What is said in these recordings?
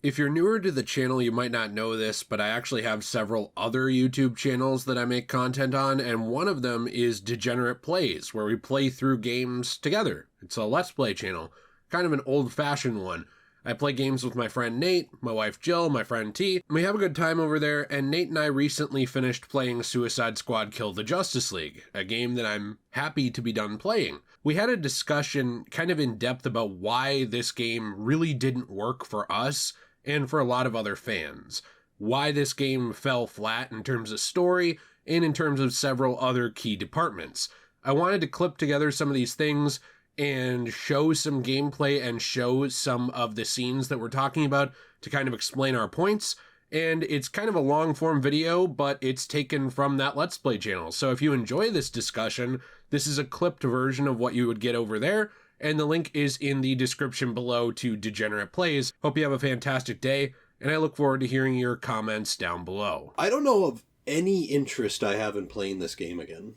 If you're newer to the channel, you might not know this, but I actually have several other YouTube channels that I make content on, and one of them is Degenerate Plays, where we play through games together. It's a Let's Play channel, kind of an old-fashioned one. I play games with my friend Nate, my wife Jill, my friend T. We have a good time over there, and Nate and I recently finished playing Suicide Squad Kill the Justice League, a game that I'm happy to be done playing. We had a discussion kind of in depth about why this game really didn't work for us, and for a lot of other fans. Why this game fell flat in terms of story, and in terms of several other key departments. I wanted to clip together some of these things and show some gameplay and show some of the scenes that we're talking about to kind of explain our points. And it's kind of a long form video, but it's taken from that Let's Play channel. So if you enjoy this discussion, this is a clipped version of what you would get over there. And the link is in the description below to Degenerate Plays. Hope you have a fantastic day, and I look forward to hearing your comments down below. I don't know of any interest I have in playing this game again.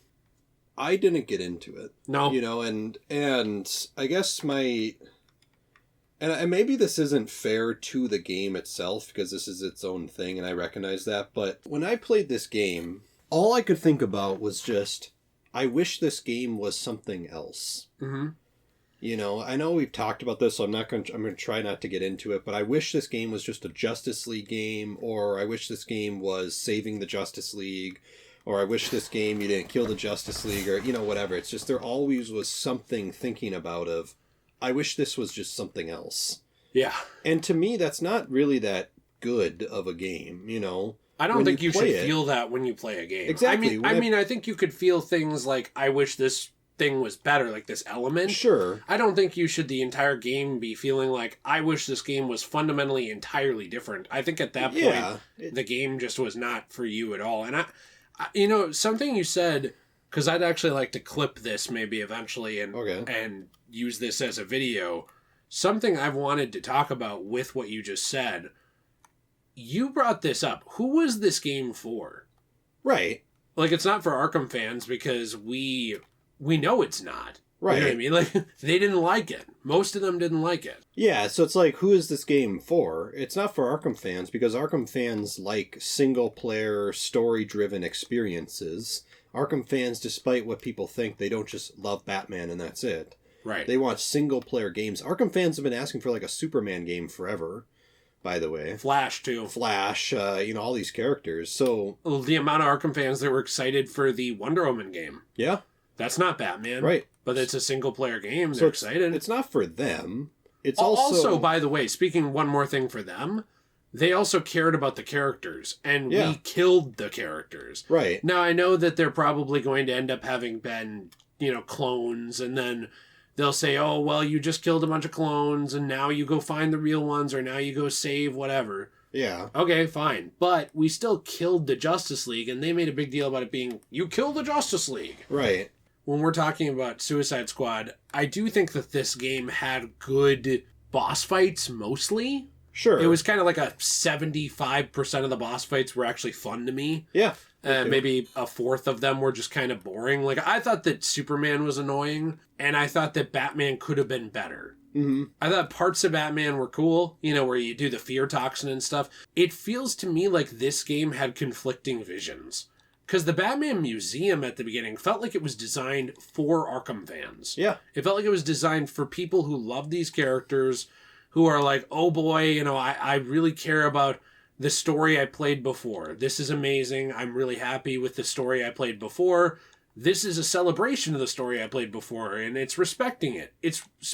I didn't get into it. No. You know, and I guess and maybe this isn't fair to the game itself, because this is its own thing, and I recognize that, but when I played this game, all I could think about was just, I wish this game was something else. Mm-hmm. You know, I know we've talked about this, so I'm going to try not to get into it, but I wish this game was just a Justice League game, or I wish this game was saving the Justice League, or I wish this game you didn't kill the Justice League, or, you know, whatever. It's just there always was something thinking about of, I wish this was just something else. Yeah. And to me, that's not really that good of a game, you know? I don't think you should feel that when you play a game. Exactly. I mean, I think you could feel things like, I wish this thing was better, like this element. Sure. I don't think you should the entire game be feeling like, I wish this game was fundamentally entirely different. I think at that point, the game just was not for you at all. And I you know, something you said, because I'd actually like to clip this maybe eventually and use this as a video. Something I've wanted to talk about with what you just said. You brought this up. Who was this game for? Right. Like, it's not for Arkham fans because we know it's not. Right. You know what I mean? Like, they didn't like it. Most of them didn't like it. Yeah, so it's like, who is this game for? It's not for Arkham fans, because Arkham fans like single-player, story-driven experiences. Arkham fans, despite what people think, they don't just love Batman and that's it. Right. They want single-player games. Arkham fans have been asking for, like, a Superman game forever, by the way. Flash, too. Flash, you know, all these characters, so... The amount of Arkham fans that were excited for the Wonder Woman game. Yeah. That's not Batman. Right. But it's a single-player game. They're excited. It's not for them. It's also, by the way, speaking one more thing for them, they also cared about the characters, and we killed the characters. Right. Now, I know that they're probably going to end up having been, you know, clones, and then they'll say, oh, well, you just killed a bunch of clones, and now you go find the real ones, or now you go save whatever. Yeah. Okay, fine. But we still killed the Justice League, and they made a big deal about it being, you killed the Justice League. Right. When we're talking about Suicide Squad, I do think that this game had good boss fights, mostly. Sure. It was kind of like a 75% of the boss fights were actually fun to me. Yeah. Maybe a fourth of them were just kind of boring. Like, I thought that Superman was annoying, and I thought that Batman could have been better. Mm-hmm. I thought parts of Batman were cool, you know, where you do the fear toxin and stuff. It feels to me like this game had conflicting visions. Because the Batman Museum at the beginning felt like it was designed for Arkham fans. Yeah. It felt like it was designed for people who love these characters, who are like, oh boy, you know, I really care about the story I played before. This is amazing. I'm really happy with the story I played before. This is a celebration of the story I played before, and it's respecting it.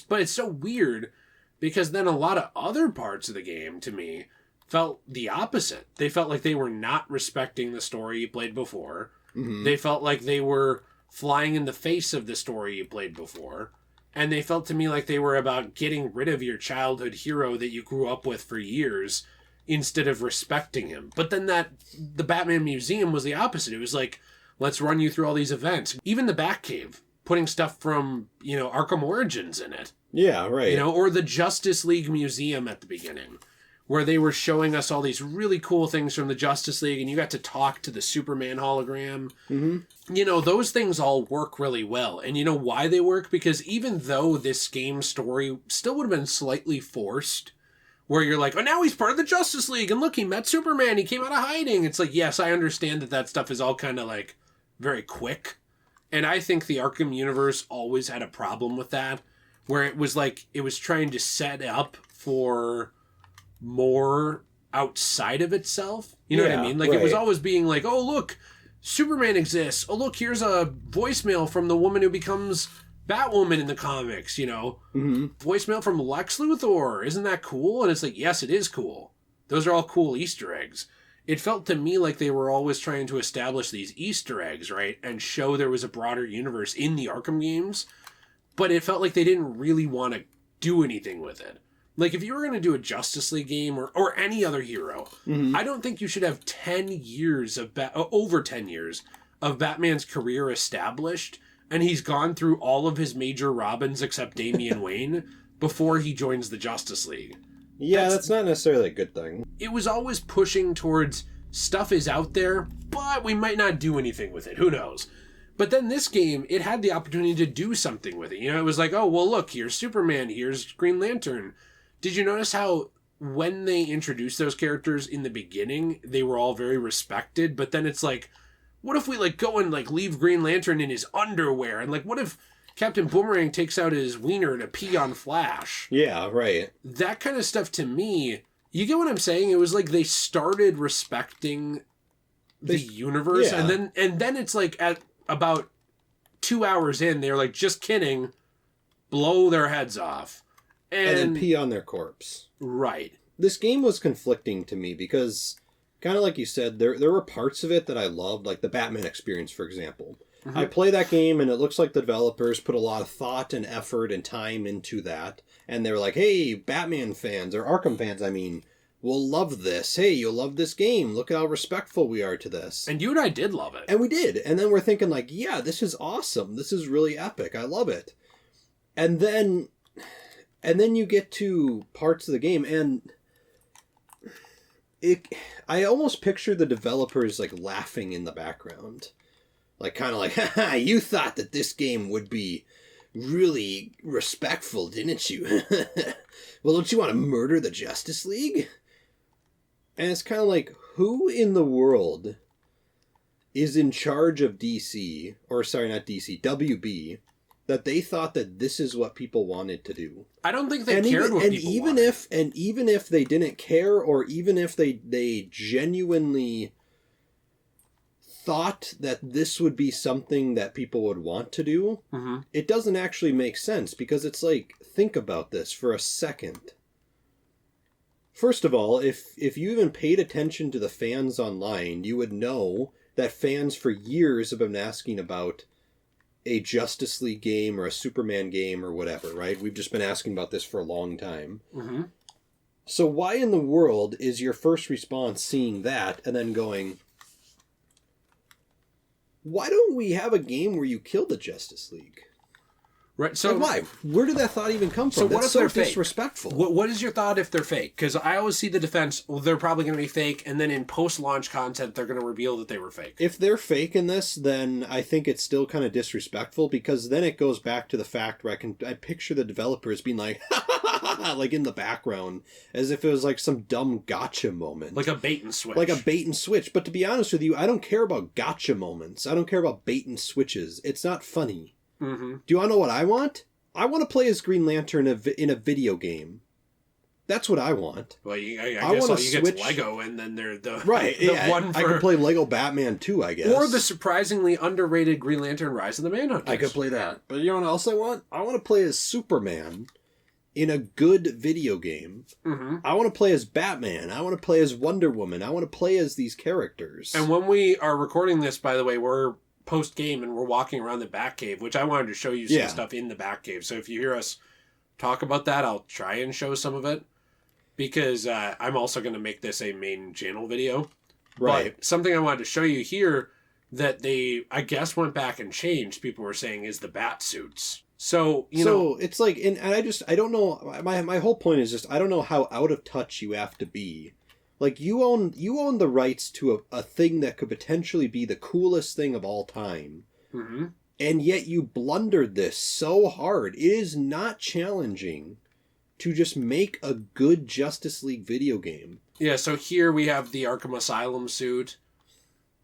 But it's so weird, because then a lot of other parts of the game, to me, felt the opposite. They felt like they were not respecting the story you played before. Mm-hmm. They felt like they were flying in the face of the story you played before. And they felt to me like they were about getting rid of your childhood hero that you grew up with for years instead of respecting him. But then the Batman Museum was the opposite. It was like, let's run you through all these events. Even the Batcave, putting stuff from, you know, Arkham Origins in it. Yeah, right. You know, or the Justice League Museum at the beginning, where they were showing us all these really cool things from the Justice League, and you got to talk to the Superman hologram. Mm-hmm. You know, those things all work really well. And you know why they work? Because even though this game story still would have been slightly forced, where you're like, oh, now he's part of the Justice League, and look, he met Superman, he came out of hiding. It's like, yes, I understand that stuff is all kind of like very quick. And I think the Arkham universe always had a problem with that, where it was like, it was trying to set up for more outside of itself. You know what I mean? Like, It was always being like, oh, look, Superman exists. Oh, look, here's a voicemail from the woman who becomes Batwoman in the comics, you know? Mm-hmm. Voicemail from Lex Luthor. Isn't that cool? And it's like, yes, it is cool. Those are all cool Easter eggs. It felt to me like they were always trying to establish these Easter eggs, right? And show there was a broader universe in the Arkham games. But it felt like they didn't really want to do anything with it. Like, if you were going to do a Justice League game or any other hero, I don't think you should have 10 years of over 10 years of Batman's career established, and he's gone through all of his major Robins except Damian Wayne before he joins the Justice League. Yeah, that's not necessarily a good thing. It was always pushing towards stuff is out there, but we might not do anything with it. Who knows? But then this game, it had the opportunity to do something with it. You know, it was like, oh, well, look, here's Superman, here's Green Lantern. Did you notice how when they introduced those characters in the beginning, they were all very respected, but then it's like, what if we like go and like leave Green Lantern in his underwear? And like, what if Captain Boomerang takes out his wiener to pee on Flash? Yeah, right. That kind of stuff to me, you get what I'm saying? It was like they started respecting the universe, and then it's like at about 2 hours in, they're like, just kidding, blow their heads off. And then pee on their corpse. Right. This game was conflicting to me because, kind of like you said, there were parts of it that I loved, like the Batman experience, for example. Mm-hmm. I play that game, and it looks like the developers put a lot of thought and effort and time into that. And they were like, hey, Batman fans, or Arkham fans, I mean, will love this. Hey, you'll love this game. Look how respectful we are to this. And you and I did love it. And we did. And then we're thinking like, yeah, this is awesome. This is really epic. I love it. And then you get to parts of the game, and I almost picture the developers like laughing in the background. Like, kind of like, haha, you thought that this game would be really respectful, didn't you? Well, don't you want to murder the Justice League? And it's kind of like, who in the world is in charge of DC, or sorry, not DC, WB, that they thought that this is what people wanted to do? I don't think they cared what people wanted. And even if they didn't care, or even if they genuinely thought that this would be something that people would want to do, it doesn't actually make sense, because it's like, think about this for a second. First of all, if you even paid attention to the fans online, you would know that fans for years have been asking about a Justice League game or a Superman game or whatever, right? We've just been asking about this for a long time. Mm-hmm. So why in the world is your first response seeing that and then going, why don't we have a game where you kill the Justice League? Right. So like, why? Where did that thought even come from? So what if they're disrespectful? Fake? What is your thought if they're fake? Because I always see the defense, well, they're probably going to be fake, and then in post-launch content, they're going to reveal that they were fake. If they're fake in this, then I think it's still kind of disrespectful, because then it goes back to the fact where I picture the developers being like, like in the background, as if it was like some dumb gotcha moment. Like a bait and switch. Like a bait and switch. But to be honest with you, I don't care about gotcha moments. I don't care about bait and switches. It's not funny. Mm-hmm. Do you want to know what I want? I want to play as Green Lantern in a video game. That's what I want. Well, I guess all you get Lego, and then they're the right. The one for... I can play Lego Batman too, I guess. Or the surprisingly underrated Green Lantern Rise of the Manhunters. I could play that. But you know what else I want? I want to play as Superman in a good video game. Mm-hmm. I want to play as Batman. I want to play as Wonder Woman. I want to play as these characters. And when we are recording this, by the way, we're post-game and we're walking around the Batcave, which I wanted to show you some stuff in the Batcave. So if you hear us talk about that, I'll try and show some of it, because I'm also going to make this a main channel video. Right. But something I wanted to show you here that they, I guess, went back and changed, people were saying, is the bat suits. So, you know, it's like, and I don't know, my whole point is just, I don't know how out of touch you have to be. Like, you own the rights to a thing that could potentially be the coolest thing of all time. Mm-hmm. And yet you blundered this so hard. It is not challenging to just make a good Justice League video game. Yeah, so here we have the Arkham Asylum suit.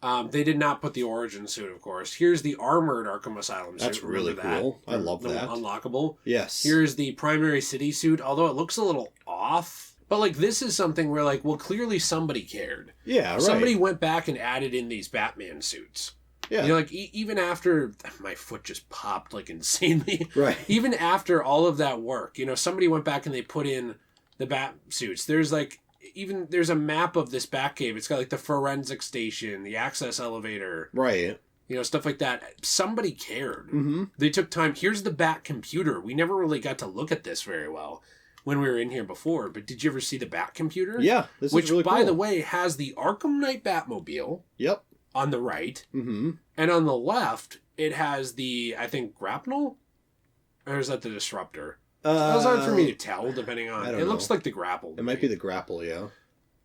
They did not put the Origin suit, of course. Here's the armored Arkham Asylum suit. That's really cool. I love that. Unlockable. Yes. Here's the Primary City suit, although it looks a little off. But, like, this is something where, like, well, clearly somebody cared. Yeah, right. Somebody went back and added in these Batman suits. Yeah. You know, like, even after... My foot just popped, like, insanely. Right. Even after all of that work, you know, somebody went back and they put in the Bat suits. There's, like... Even there's a map of this Batcave. It's got like the forensic station, the access elevator, right? You know, stuff like that. Somebody cared. Mm-hmm. They took time. Here's the Bat computer. We never really got to look at this very well when we were in here before. But did you ever see the Bat computer? Yeah, this which, is really cool. by the way, has the Arkham Knight Batmobile. Yep. On the right, mm-hmm. And on the left, it has the grapnel, or is that the Disruptor? It was hard for me to tell, depending on... It looks like the grapple. It might be the grapple, yeah.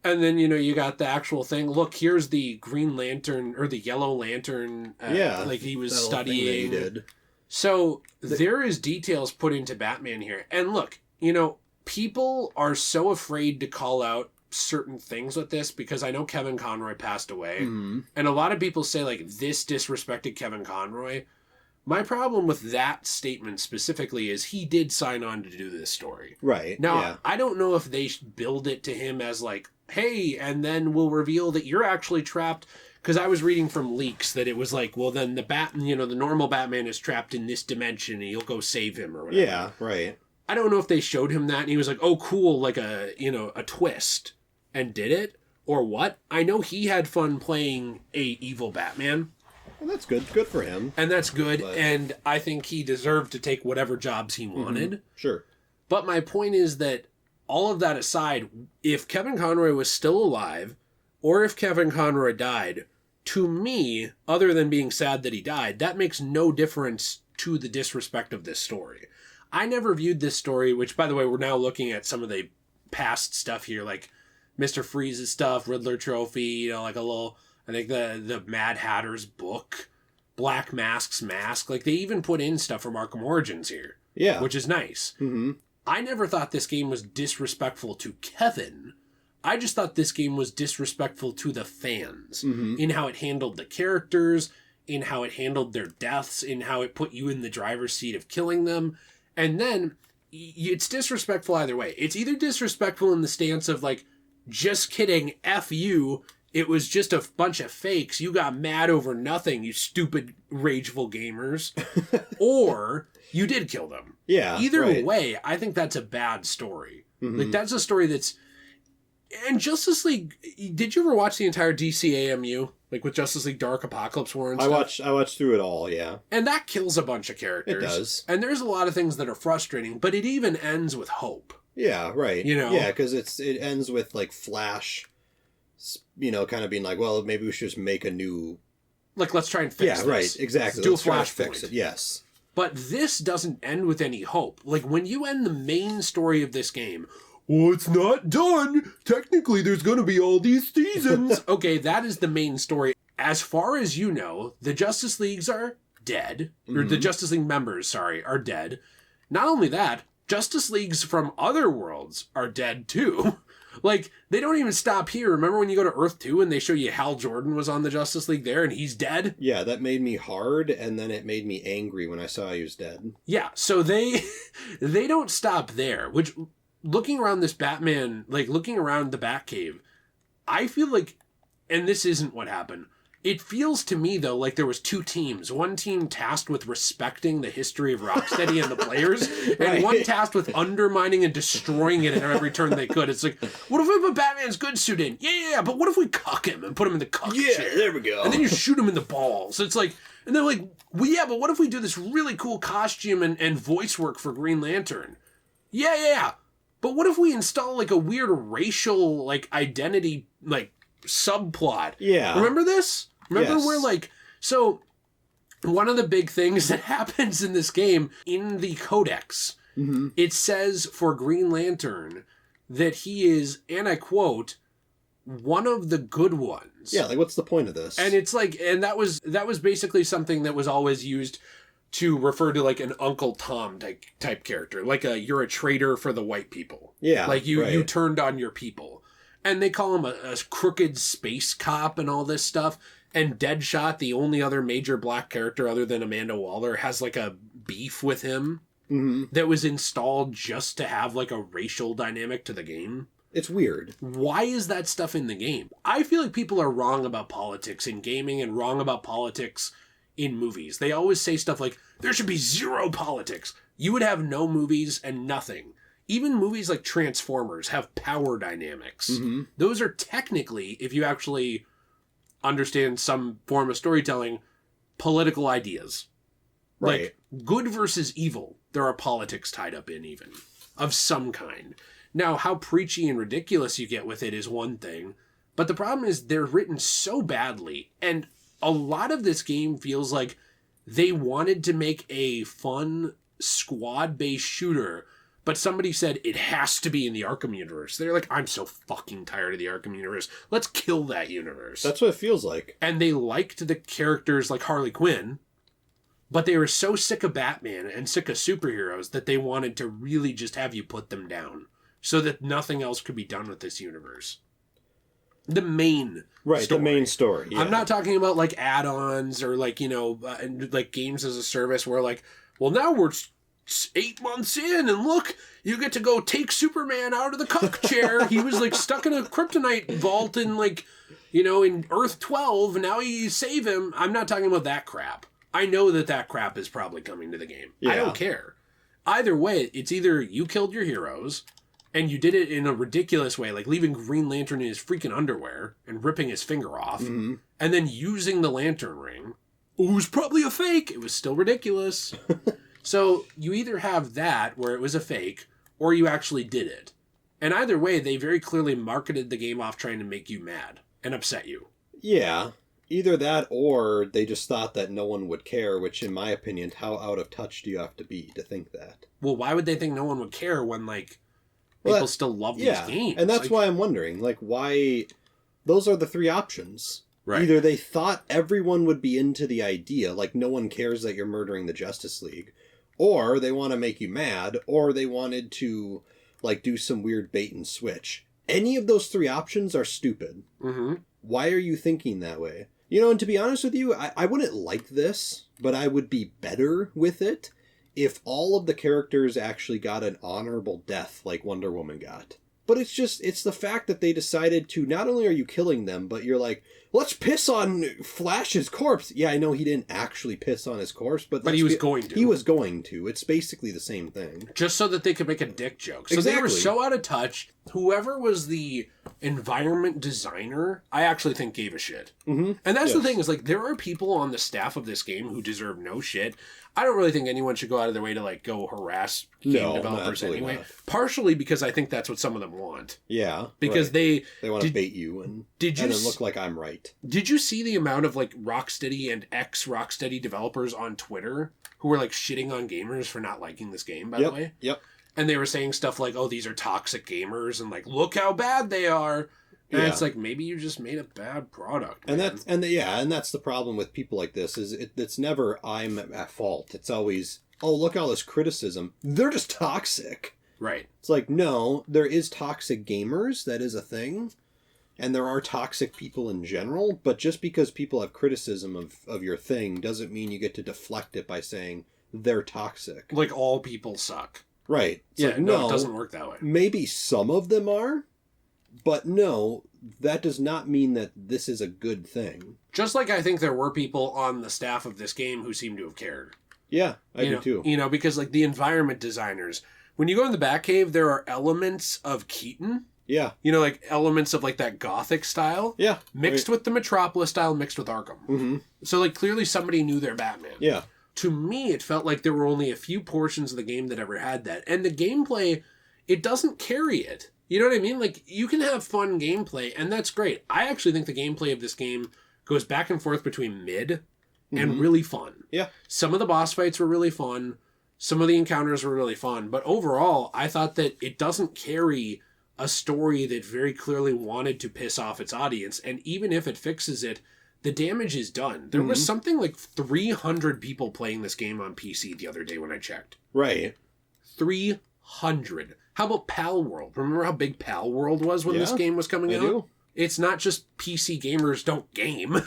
And then, you know, you got the actual thing. Look, here's the Green Lantern, or the Yellow Lantern. Like he was studying. Thing they did. So, there is details put into Batman here. And look, you know, people are so afraid to call out certain things with this, because I know Kevin Conroy passed away. Mm-hmm. And a lot of people say, like, this disrespected Kevin Conroy. My problem with that statement specifically is he did sign on to do this story. Right. Now, yeah. I don't know if they build it to him as like, hey, and then we'll reveal that you're actually trapped. Because I was reading from leaks that it was like, well, then the normal Batman is trapped in this dimension and you'll go save him or whatever. Yeah, right. I don't know if they showed him that and he was like, oh, cool, like a twist, and did it, or what. I know he had fun playing a evil Batman. Well, that's good. Good for him. And that's good. But... And I think he deserved to take whatever jobs he wanted. Mm-hmm. Sure. But my point is that all of that aside, if Kevin Conroy was still alive, or if Kevin Conroy died, to me, other than being sad that he died, that makes no difference to the disrespect of this story. I never viewed this story, which, by the way, we're now looking at some of the past stuff here, like Mr. Freeze's stuff, Riddler Trophy, you know, like a little... I think the Mad Hatter's book, Black Mask's mask, like they even put in stuff from Arkham Origins here. Yeah. Which is nice. Mm-hmm. I never thought this game was disrespectful to Kevin. I just thought this game was disrespectful to the fans in how it handled the characters, in how it handled their deaths, in how it put you in the driver's seat of killing them. And then it's disrespectful either way. It's either disrespectful in the stance of like, just kidding, F you, it was just a bunch of fakes. You got mad over nothing, you stupid, rageful gamers. Or you did kill them. Yeah. Either way, I think that's a bad story. Mm-hmm. Like, that's a story that's... And Justice League... Did you ever watch the entire DCAMU? Like, with Justice League Dark Apokolips War and stuff? I watched through it all, yeah. And that kills a bunch of characters. It does. And there's a lot of things that are frustrating, but it even ends with hope. Yeah, right. You know? Yeah, because it ends with, like, Flash... You know, kind of being like, well, maybe we should just make a new... Like, let's try and fix this. Yeah, right, exactly. Do let's a try to Flashpoint. fix it, yes. But this doesn't end with any hope. Like, when you end the main story of this game, well, it's not done. Technically, there's going to be all these seasons. Okay, that is the main story. As far as you know, the Justice Leagues are dead. Or the Justice League members, are dead. Not only that, Justice Leagues from other worlds are dead, too. Like, they don't even stop here. Remember when you go to Earth 2 and they show you Hal Jordan was on the Justice League there and he's dead? Yeah, that made me hard, and then it made me angry when I saw he was dead. Yeah, so they don't stop there, which, looking around this Batman, like, looking around the Batcave, I feel like, and this isn't what happened, it feels to me, though, like there was two teams. One team tasked with respecting the history of Rocksteady and the players, and one tasked with undermining and destroying it at every turn they could. It's like, what if we put Batman's good suit in? Yeah, but what if we cuck him and put him in the cuck chair? There we go. And then you shoot him in the balls. It's like, and they're like, well, yeah, but what if we do this really cool costume and voice work for Green Lantern? Yeah. But what if we install, like, a weird racial, like, identity, like, subplot? Yeah. Remember this? Remember Yes. where, like, so one of the big things that happens in this game, in the Codex, it says for Green Lantern that he is, and I quote, one of the good ones. Yeah, like, what's the point of this? And it's like, and that was basically something that was always used to refer to like an Uncle Tom type character, like you're a traitor for the white people. Yeah, like you right. turned on your people, and they call him a crooked space cop and all this stuff. And Deadshot, the only other major black character other than Amanda Waller, has like a beef with him that was installed just to have like a racial dynamic to the game. It's weird. Why is that stuff in the game? I feel like people are wrong about politics in gaming and wrong about politics in movies. They always say stuff like, there should be zero politics. You would have no movies and nothing. Even movies like Transformers have power dynamics. Those are technically, if you actually understand some form of storytelling, political ideas. Right. Like, good versus evil, there are politics tied up in even, of some kind. Now, how preachy and ridiculous you get with it is one thing, but the problem is they're written so badly, and a lot of this game feels like they wanted to make a fun squad-based shooter, but somebody said it has to be in the Arkham universe. They're like, I'm so fucking tired of the Arkham universe. Let's kill that universe. That's what it feels like. And they liked the characters like Harley Quinn, but they were so sick of Batman and sick of superheroes that they wanted to really just have you put them down so that nothing else could be done with this universe. The main story. The main story. Yeah. I'm not talking about like add-ons or like, like games as a service where like, well, now we're 8 months in and look, you get to go take Superman out of the cuck chair. He was like stuck in a kryptonite vault in like, in Earth 12, and now you save him. I'm not talking about that crap. I know that crap is probably coming to the game. Yeah. I don't care. Either way, it's either you killed your heroes and you did it in a ridiculous way, like leaving Green Lantern in his freaking underwear and ripping his finger off, and then using the lantern ring. It was probably a fake. It was still ridiculous. So you either have that, where it was a fake, or you actually did it. And either way, they very clearly marketed the game off trying to make you mad and upset you. Yeah. Either that, or they just thought that no one would care, which, in my opinion, how out of touch do you have to be to think that? Well, why would they think no one would care when, like, people still love these games? And that's why I'm wondering, like, why... Those are the three options. Right. Either they thought everyone would be into the idea, like no one cares that you're murdering the Justice League, or they want to make you mad, or they wanted to, like, do some weird bait and switch. Any of those three options are stupid. Why are you thinking that way? And to be honest with you, I wouldn't like this, but I would be better with it if all of the characters actually got an honorable death like Wonder Woman got. But it's the fact that they decided to, not only are you killing them, but you're like, let's piss on Flash's corpse. Yeah, I know he didn't actually piss on his corpse, but he was going to. He was going to. It's basically the same thing. Just so that they could make a dick joke. So exactly. They were so out of touch. Whoever was the environment designer, I actually think gave a shit. And that's the thing, is like, there are people on the staff of this game who deserve no shit. I don't really think anyone should go out of their way to like go harass game developers anyway. Not. Partially because I think that's what some of them want. Yeah. Because they want to bait you and then look like I'm right. Did you see the amount of like Rocksteady and ex-Rocksteady developers on Twitter who were like shitting on gamers for not liking this game, by the way? Yep. And they were saying stuff like, oh, these are toxic gamers and like, look how bad they are. And it's like, maybe you just made a bad product, man. And that's the problem with people like this, is it's never I'm at fault. It's always, oh, look at all this criticism. They're just toxic. Right. It's like, no, there is toxic gamers. That is a thing. And there are toxic people in general. But just because people have criticism of your thing doesn't mean you get to deflect it by saying they're toxic. Like all people suck. Right. It's yeah, like, no, it doesn't work that way. Maybe some of them are. But no, that does not mean that this is a good thing. Just like I think there were people on the staff of this game who seem to have cared. Yeah, I do too. Because like the environment designers, when you go in the Batcave, there are elements of Keaton. Yeah. Like elements of like that Gothic style. Yeah. Mixed with the Metropolis style, mixed with Arkham. So like clearly somebody knew their Batman. Yeah. To me, it felt like there were only a few portions of the game that ever had that. And the gameplay, it doesn't carry it. You know what I mean? Like, you can have fun gameplay, and that's great. I actually think the gameplay of this game goes back and forth between mid and really fun. Yeah. Some of the boss fights were really fun. Some of the encounters were really fun. But overall, I thought that it doesn't carry a story that very clearly wanted to piss off its audience. And even if it fixes it, the damage is done. There was something like 300 people playing this game on PC the other day when I checked. Right. 300. How about Pal World? Remember how big Pal World was when this game was coming out? Do. It's not just PC gamers don't game.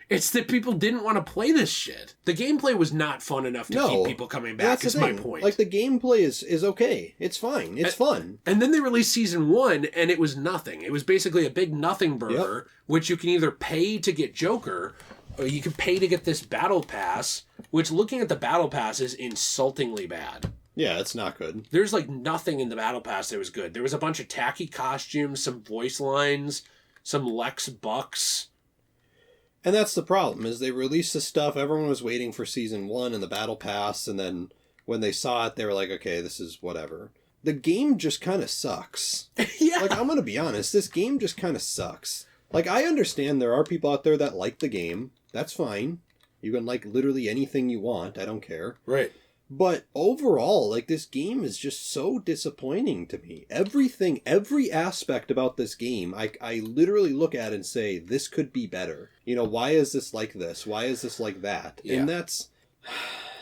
It's that people didn't want to play this shit. The gameplay was not fun enough to keep people coming back, is my point. Like, the gameplay is okay. It's fine. It's fun. And then they released Season 1, and it was nothing. It was basically a big nothing burger, which you can either pay to get Joker, or you can pay to get this Battle Pass, which, looking at the Battle Pass, is insultingly bad. Yeah, it's not good. There's, like, nothing in the Battle Pass that was good. There was a bunch of tacky costumes, some voice lines, some Lex Bucks. And that's the problem, is they released this stuff, everyone was waiting for Season 1 and the Battle Pass, and then when they saw it, they were like, okay, this is whatever. The game just kind of sucks. Yeah. Like, I'm going to be honest, this game just kind of sucks. Like, I understand there are people out there that like the game. That's fine. You can like literally anything you want. I don't care. Right. But overall, like, this game is just so disappointing to me. Every aspect about this game, I literally look at and say, this could be better. You know, why is this like this? Why is this like that? Yeah. And that's...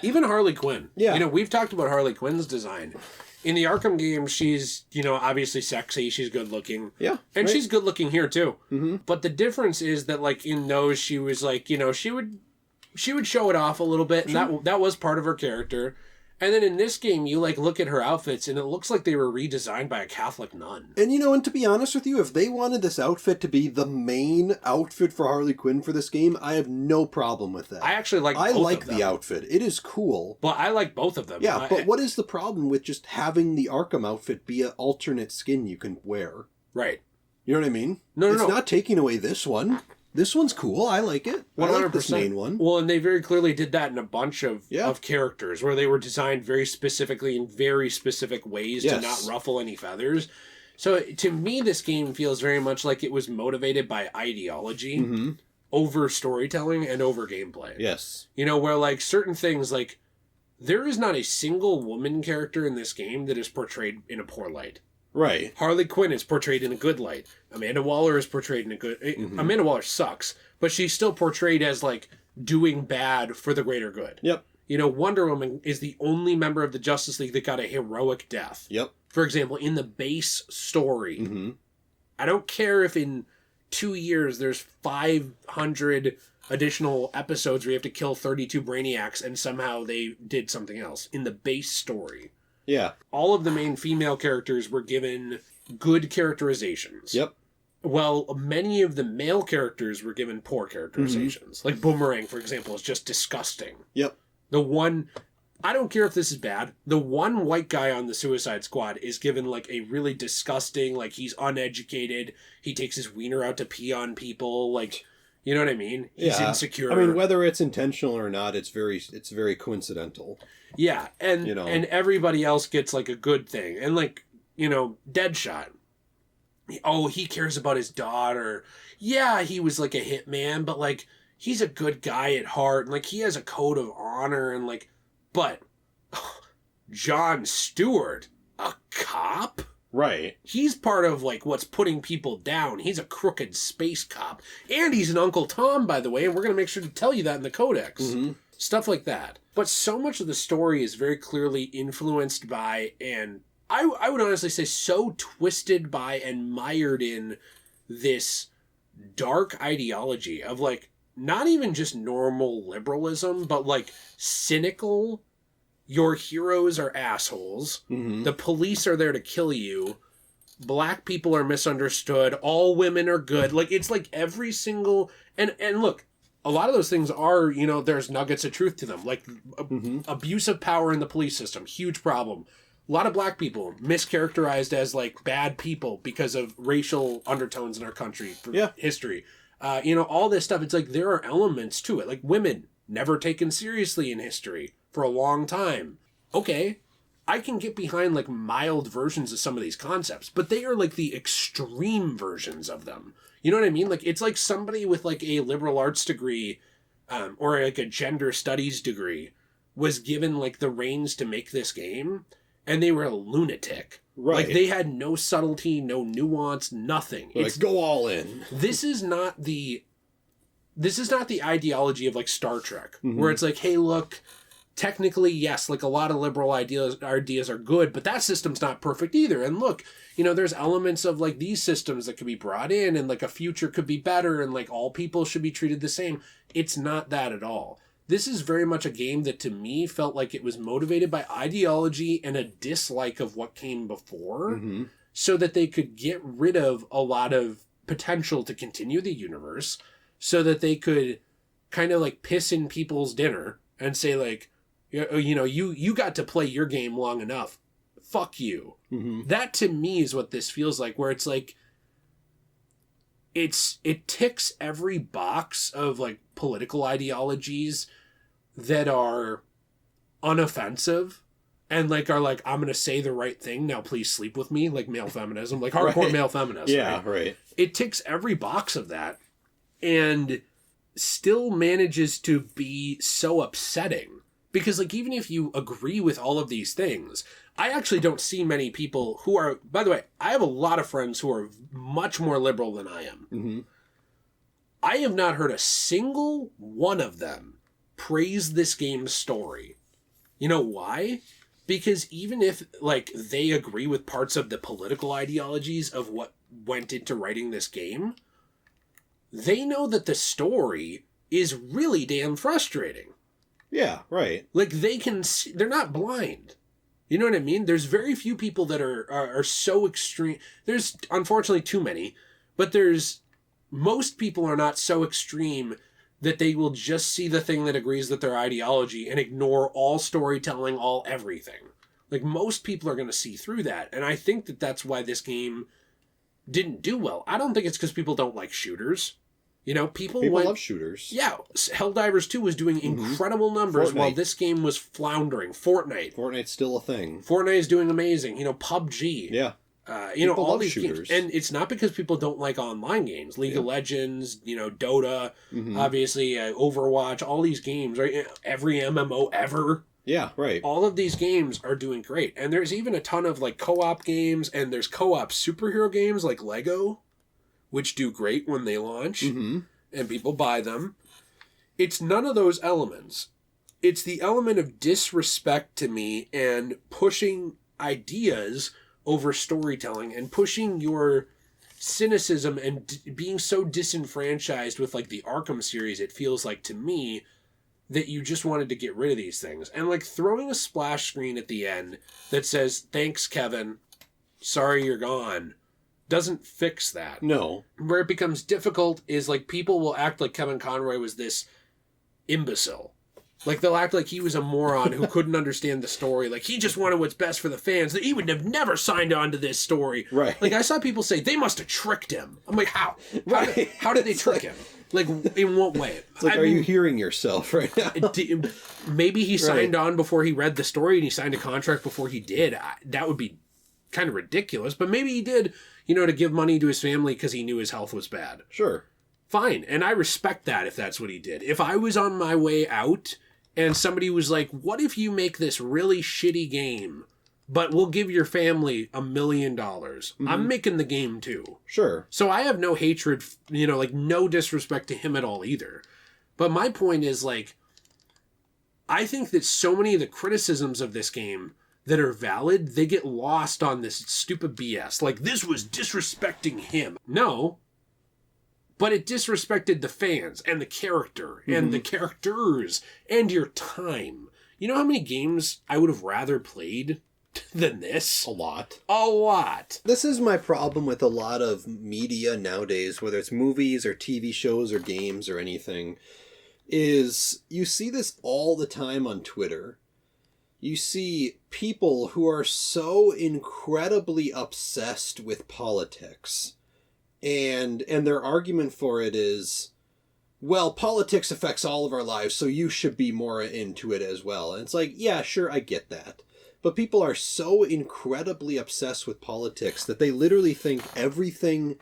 Even Harley Quinn. Yeah. You know, we've talked about Harley Quinn's design. In the Arkham game, she's, you know, obviously sexy. She's good looking. Yeah. And she's good looking here, too. Mm-hmm. But the difference is that, like, in those, she was, like, you know, she would show it off a little bit, and that was part of her character. And then in this game, you, like, look at her outfits, and it looks like they were redesigned by a Catholic nun. And, you know, and to be honest with you, if they wanted this outfit to be the main outfit for Harley Quinn for this game, I have no problem with that. I actually like both of them. I like the outfit. It is cool. But I like both of them. Yeah, but what is the problem with just having the Arkham outfit be an alternate skin you can wear? Right. You know what I mean? No. It's not taking away this one. This one's cool. I like it. 100%. I like this main one. Well, and they very clearly did that in a bunch of characters where they were designed very specifically in very specific ways to not ruffle any feathers. So to me, this game feels very much like it was motivated by ideology over storytelling and over gameplay. Yes. You know, where like certain things, like there is not a single woman character in this game that is portrayed in a poor light. Right. Harley Quinn is portrayed in a good light. Amanda Waller is portrayed in a good... Amanda Waller sucks, but she's still portrayed as, like, doing bad for the greater good. Yep. You know, Wonder Woman is the only member of the Justice League that got a heroic death. Yep. For example, in the base story, I don't care if in 2 years there's 500 additional episodes where you have to kill 32 Brainiacs and somehow they did something else. In the base story... Yeah. All of the main female characters were given good characterizations. Yep. Well, many of the male characters were given poor characterizations. Like Boomerang, for example, is just disgusting. Yep. The one... I don't care if this is bad. The one white guy on the Suicide Squad is given, like, a really disgusting... Like, he's uneducated. He takes his wiener out to pee on people. Like... You know what I mean? He's insecure. I mean, whether it's intentional or not, it's very coincidental. Yeah, and you know, and everybody else gets like a good thing. And like, you know, Deadshot. Oh, he cares about his daughter. Yeah, he was like a hitman, but like he's a good guy at heart, and like he has a code of honor and like but Jon Stewart, a cop? Right. He's part of, like, what's putting people down. He's a crooked space cop. And he's an Uncle Tom, by the way, and we're going to make sure to tell you that in the Codex. Stuff like that. But so much of the story is very clearly influenced by, and I would honestly say so twisted by and mired in this dark ideology of, like, not even just normal liberalism, but, like, cynical... Your heroes are assholes. The police are there to kill you. Black people are misunderstood. All women are good. Like, it's like every single... And look, a lot of those things are, you know, there's nuggets of truth to them. Like, abuse of power in the police system. Huge problem. A lot of black people mischaracterized as, like, bad people because of racial undertones in our country for history. You know, all this stuff. It's like there are elements to it. Like, women never taken seriously in history for a long time. Okay, I can get behind like mild versions of some of these concepts, but they are like the extreme versions of them. You know what I mean? Like it's like somebody with like a liberal arts degree or like a gender studies degree was given like the reins to make this game and they were a lunatic. Right. Like they had no subtlety, no nuance, nothing. Like, go all in. This is not the this is not the ideology of like Star Trek, where it's like, hey, look, technically, yes, like a lot of liberal ideas are good, but that system's not perfect either. And look, there's elements of like these systems that could be brought in and like a future could be better and like all people should be treated the same. It's not that at all. This is very much a game that to me felt like it was motivated by ideology and a dislike of what came before so that they could get rid of a lot of potential to continue the universe so that they could kind of like piss in people's dinner and say like, you got to play your game long enough. Fuck you. That to me is what this feels like, where it's like, it ticks every box of like political ideologies that are unoffensive and like are like, I'm going to say the right thing. Now please sleep with me. Like male feminism, like hardcore male feminist. Yeah. Right. It ticks every box of that and still manages to be so upsetting. Because, like, even if you agree with all of these things, I actually don't see many people who are... By the way, I have a lot of friends who are much more liberal than I am. I have not heard a single one of them praise this game's story. You know why? Because even if, like, they agree with parts of the political ideologies of what went into writing this game, they know that the story is really damn frustrating. Yeah, right. Like, they can see, they're not blind. You know what I mean? There's very few people that are so extreme. There's, unfortunately, too many. But most people are not so extreme that they will just see the thing that agrees with their ideology and ignore all storytelling, all everything. Like, most people are going to see through that. And I think that that's why this game didn't do well. I don't think it's because people don't like shooters. People love shooters. Yeah, Helldivers 2 was doing incredible numbers while this game was floundering. Fortnite's still a thing. Fortnite is doing amazing. PUBG. Yeah. All love these shooters. games. And it's not because people don't like online games. League of Legends, Dota, obviously Overwatch, all these games, right? Every MMO ever. Yeah, right. All of these games are doing great. And there's even a ton of like co-op games, and there's co-op superhero games like Lego, which do great when they launch, and people buy them. It's none of those elements. It's the element of disrespect to me and pushing ideas over storytelling and pushing your cynicism and being so disenfranchised with like the Arkham series, it feels like to me, that you just wanted to get rid of these things. And like throwing a splash screen at the end that says, "Thanks, Kevin. Sorry you're gone," doesn't fix that. No. Where it becomes difficult is like people will act like Kevin Conroy was this imbecile. Like they'll act like he was a moron who couldn't understand the story. Like he just wanted what's best for the fans. That he would have never signed on to this story. Right. Like I saw people say they must have tricked him. I'm like, how? Right. How did they trick him? Like in what way? It's like, are you hearing yourself right now? Maybe he signed on before he read the story and he signed a contract before he did. That would be kind of ridiculous. But maybe he did, to give money to his family because he knew his health was bad. Sure. Fine. And I respect that if that's what he did. If I was on my way out and somebody was like, what if you make this really shitty game, but we'll give your family $1 million. I'm making the game too. Sure. So I have no hatred, like no disrespect to him at all either. But my point is like, I think that so many of the criticisms of this game that are valid, they get lost on this stupid BS. Like, this was disrespecting him. No. But it disrespected the fans and the character and the characters and your time. You know how many games I would have rather played than this? A lot. A lot. This is my problem with a lot of media nowadays, whether it's movies or TV shows or games or anything, is you see this all the time on Twitter. You see people who are so incredibly obsessed with politics. And their argument for it is, well, politics affects all of our lives, so you should be more into it as well. And it's like, yeah, sure, I get that. But people are so incredibly obsessed with politics that they literally think everything,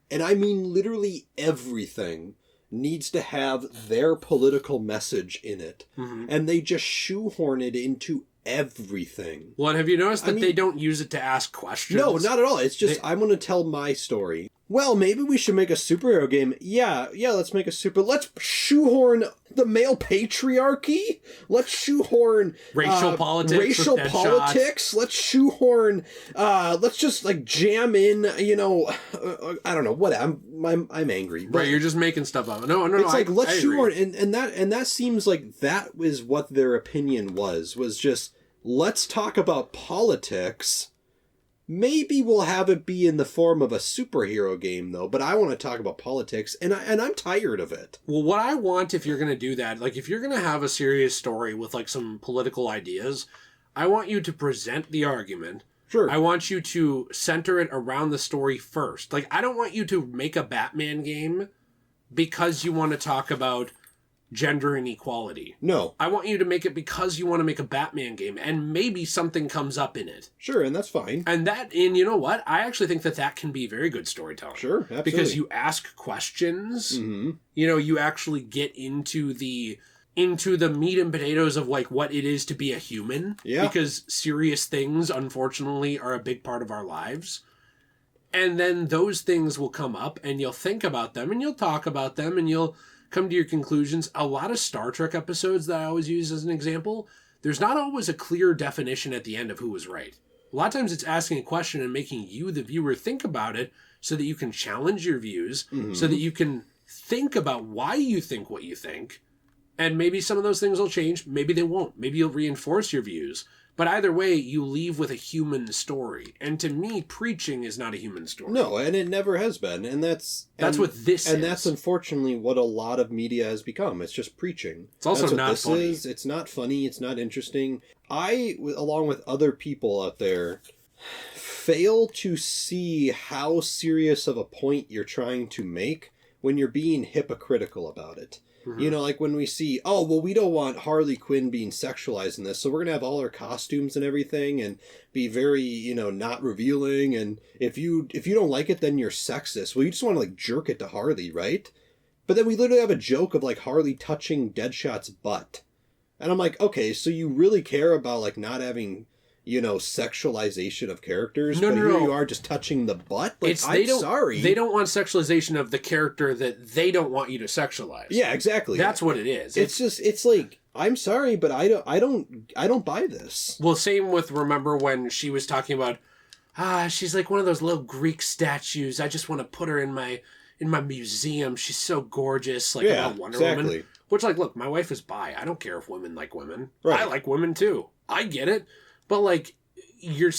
and I mean literally everything, needs to have their political message in it. And they just shoehorn it into everything. Well, and have you noticed that they don't use it to ask questions? No, not at all. It's just, I'm going to tell my story. well, maybe we should make a superhero game. Yeah, let's make let's shoehorn the male patriarchy. Let's shoehorn racial politics. Racial politics. Let's shoehorn. Let's just like jam in. I don't know what. I'm angry. Right, you're just making stuff up. No. It's like let's shoehorn, and that seems like that was what their opinion was just let's talk about politics. Maybe we'll have it be in the form of a superhero game, though. But I want to talk about politics, and I'm tired of it. Well, what I want, if you're going to do that, like if you're going to have a serious story with like some political ideas, I want you to present the argument. Sure. I want you to center it around the story first. Like, I don't want you to make a Batman game because you want to talk about gender inequality. No. I want you to make it because you want to make a Batman game, and maybe something comes up in it. Sure, and that's fine. And you know what? I actually think that can be very good storytelling. Sure, absolutely. Because you ask questions. Mm-hmm. You actually get into the meat and potatoes of like what it is to be a human. Yeah. Because serious things, unfortunately, are a big part of our lives. And then those things will come up, and you'll think about them, and you'll talk about them, and you'll come to your conclusions. A lot of Star Trek episodes that I always use as an example, there's not always a clear definition at the end of who was right. A lot of times it's asking a question and making you, the viewer, think about it so that you can challenge your views, so that you can think about why you think what you think. And maybe some of those things will change. Maybe they won't. Maybe you'll reinforce your views. But either way, you leave with a human story. And to me, preaching is not a human story. No, and it never has been. And that's what this is. And that's unfortunately what a lot of media has become. It's just preaching. It's also not funny. It's not funny. It's not interesting. I, along with other people out there, fail to see how serious of a point you're trying to make when you're being hypocritical about it. Mm-hmm. Like when we see, we don't want Harley Quinn being sexualized in this, so we're going to have all her costumes and everything and be very, not revealing. And if you don't like it, then you're sexist. Well, you just want to like jerk it to Harley, right? But then we literally have a joke of like Harley touching Deadshot's butt. And I'm like, okay, so you really care about like not having, sexualization of characters, but here you are just touching the butt. Like, sorry, they don't want sexualization of the character that they don't want you to sexualize. Yeah, exactly. That's what it is. It's like, I'm sorry, but I don't buy this. Well, same with, remember when she was talking about, she's like one of those little Greek statues. I just want to put her in my museum. She's so gorgeous. Like, about Wonder Woman. Which, like, look, my wife is bi. I don't care if women like women. Right. I like women too. I get it. But, like, you're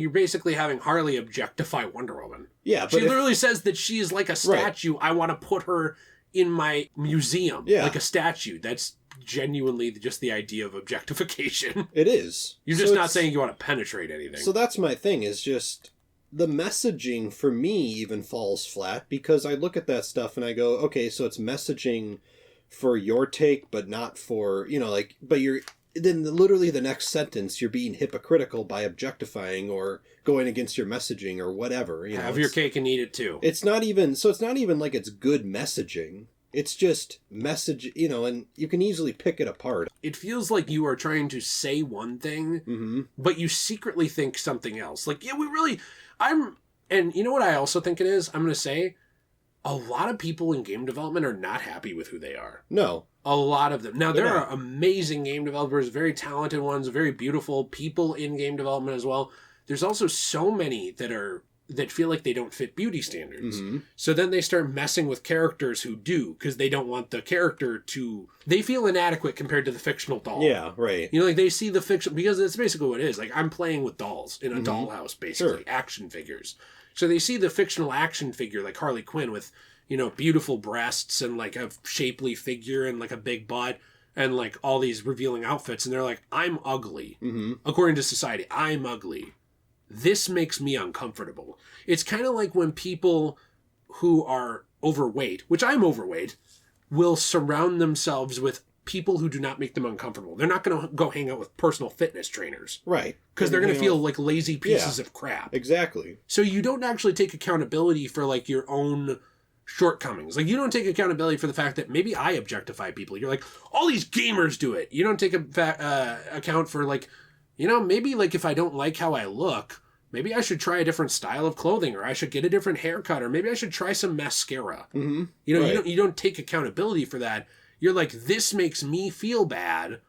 basically having Harley objectify Wonder Woman. Yeah, but she literally says that she is like a statue. Right. I want to put her in my museum. Yeah. Like a statue. That's genuinely just the idea of objectification. It is. You're just not saying you want to penetrate anything. So that's my thing, is just the messaging for me even falls flat, because I look at that stuff and I go, okay, so it's messaging for your take, but not for, but you're... Then literally the next sentence, you're being hypocritical by objectifying or going against your messaging or whatever. Have your cake and eat it too. It's not even like it's good messaging. It's just message, and you can easily pick it apart. It feels like you are trying to say one thing, but you secretly think something else. Like, and you know what I also think it is? I'm going to say, a lot of people in game development are not happy with who they are. No. A lot of them. Now, there are amazing game developers, very talented ones, very beautiful people in game development as well. There's also so many that feel like they don't fit beauty standards. Mm-hmm. So then they start messing with characters who do, because they don't want the character to... They feel inadequate compared to the fictional doll. Yeah, right. Like they see the fiction... Because it's basically what it is. Like, I'm playing with dolls in a dollhouse, basically. Sure. Action figures. So they see the fictional action figure, like Harley Quinn, with... beautiful breasts and like a shapely figure and like a big butt and like all these revealing outfits. And they're like, I'm ugly. Mm-hmm. According to society, I'm ugly. This makes me uncomfortable. It's kind of like when people who are overweight, which I'm overweight, will surround themselves with people who do not make them uncomfortable. They're not going to go hang out with personal fitness trainers. Right. Because they're going to feel like lazy pieces of crap. Exactly. So you don't actually take accountability for like your own shortcomings. Like, you don't take accountability for the fact that maybe I objectify people. You're like, all these gamers do it. You don't take account for like, maybe like if I don't like how I look, maybe I should try a different style of clothing, or I should get a different haircut, or maybe I should try some mascara. Mm-hmm. You know, Right. you don't take accountability for that. You're like, this makes me feel bad.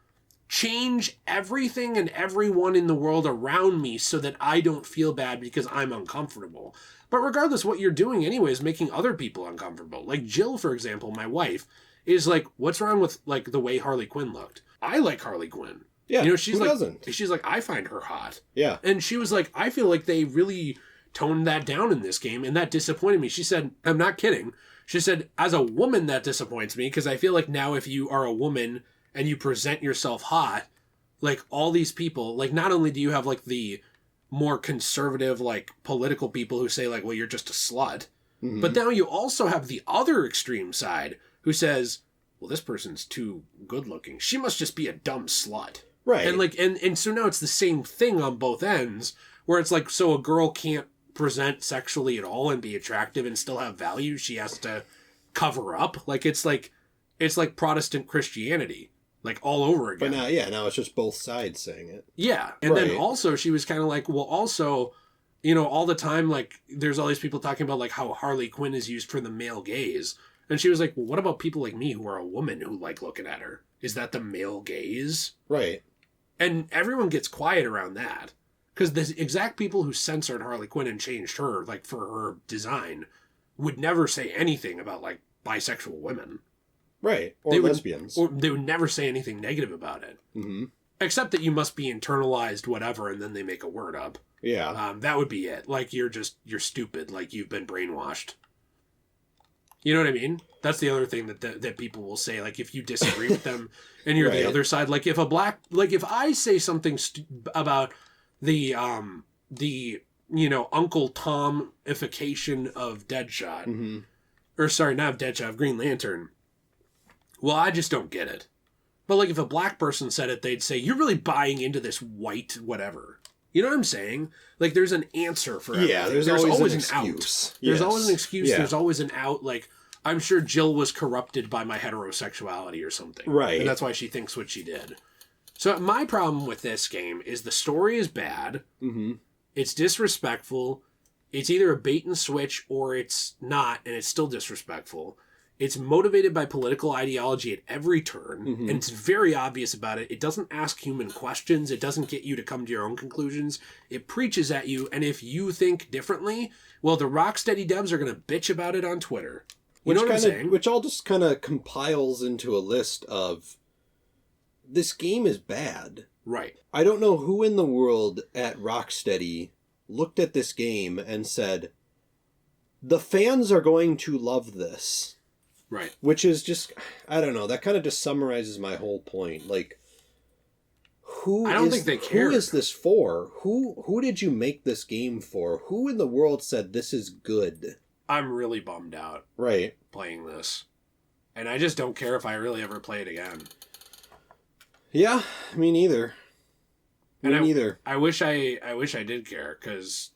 Change everything and everyone in the world around me so that I don't feel bad because I'm uncomfortable. But regardless, what you're doing anyway is making other people uncomfortable. Like Jill, for example, my wife, is like, what's wrong with like the way Harley Quinn looked? I like Harley Quinn. Yeah, you know, she's who like, doesn't? she's like, I find her hot. Yeah. And she was like, I feel like they really toned that down in this game, and that disappointed me. She said, I'm not kidding. She said, as a woman, that disappoints me, because I feel like now if you are a woman and you present yourself hot, like all these people, like not only do you have like the more conservative, like political people who say like, well, you're just a slut, Mm-hmm. but now you also have the other extreme side who says, well, this person's too good looking. She must just be a dumb slut. Right. And like, and so now it's the same thing on both ends, where it's like, so a girl can't present sexually at all and be attractive and still have value. She has to cover up. Like, it's like Protestant Christianity, like all over again. But now it's just both sides saying it. Yeah. And then Right. also she was kind of like, well, also, you know, all the time, like there's all these people talking about like how Harley Quinn is used for the male gaze. And she was like, well, what about people like me who are a woman who like looking at her? Is that the male gaze? Right. And everyone gets quiet around that. Because the exact people who censored Harley Quinn and changed her, like, for her design, would never say anything about, like, bisexual women. Right. Or They would- lesbians. Or they would never say anything negative about it. Mm-hmm. Except that you must be internalized whatever, and then they make a word up. Yeah. That would be it. Like, you're stupid. Like, you've been brainwashed. You know what I mean? That's the other thing that people will say. Like, if you disagree with them and you're Right. the other side, like if if I say something about the Uncle Tom-ification of Deadshot, Mm-hmm. or sorry, not of Deadshot, of Green Lantern, well, I just don't get it. But like if a black person said it, they'd say, you're really buying into this white whatever. You know what I'm saying? Like, there's an answer for everything. Yeah, there's always an excuse. out. There's Yes. always an excuse. Yeah. There's always an out. Like, I'm sure Jill was corrupted by my heterosexuality or something. Right. And that's why she thinks what she did. So my problem with this game is the story is bad. Mm-hmm. It's disrespectful. It's either a bait and switch or it's not, and it's still disrespectful. It's motivated by political ideology at every turn, Mm-hmm. and it's very obvious about it. It doesn't ask human questions. It doesn't get you to come to your own conclusions. It preaches at you, and if you think differently, well, the Rocksteady devs are going to bitch about it on Twitter. You know what I'm saying? Which all just kind of compiles into a list of, this game is bad. Right. I don't know who in the world at Rocksteady looked at this game and said, the fans are going to love this. Right. Which is just, I don't know, that kind of just summarizes my whole point. Like, I don't think they cared. Who is this for? Who did you make this game for? Who in the world said this is good? I'm really bummed out Right. playing this. And I just don't care if I really ever play it again. Yeah, me neither. Me And neither. I wish I did care, because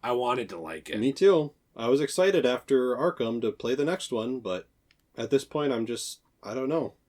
I wanted to like it. Me too. I was excited after Arkham to play the next one, but at this point I don't know.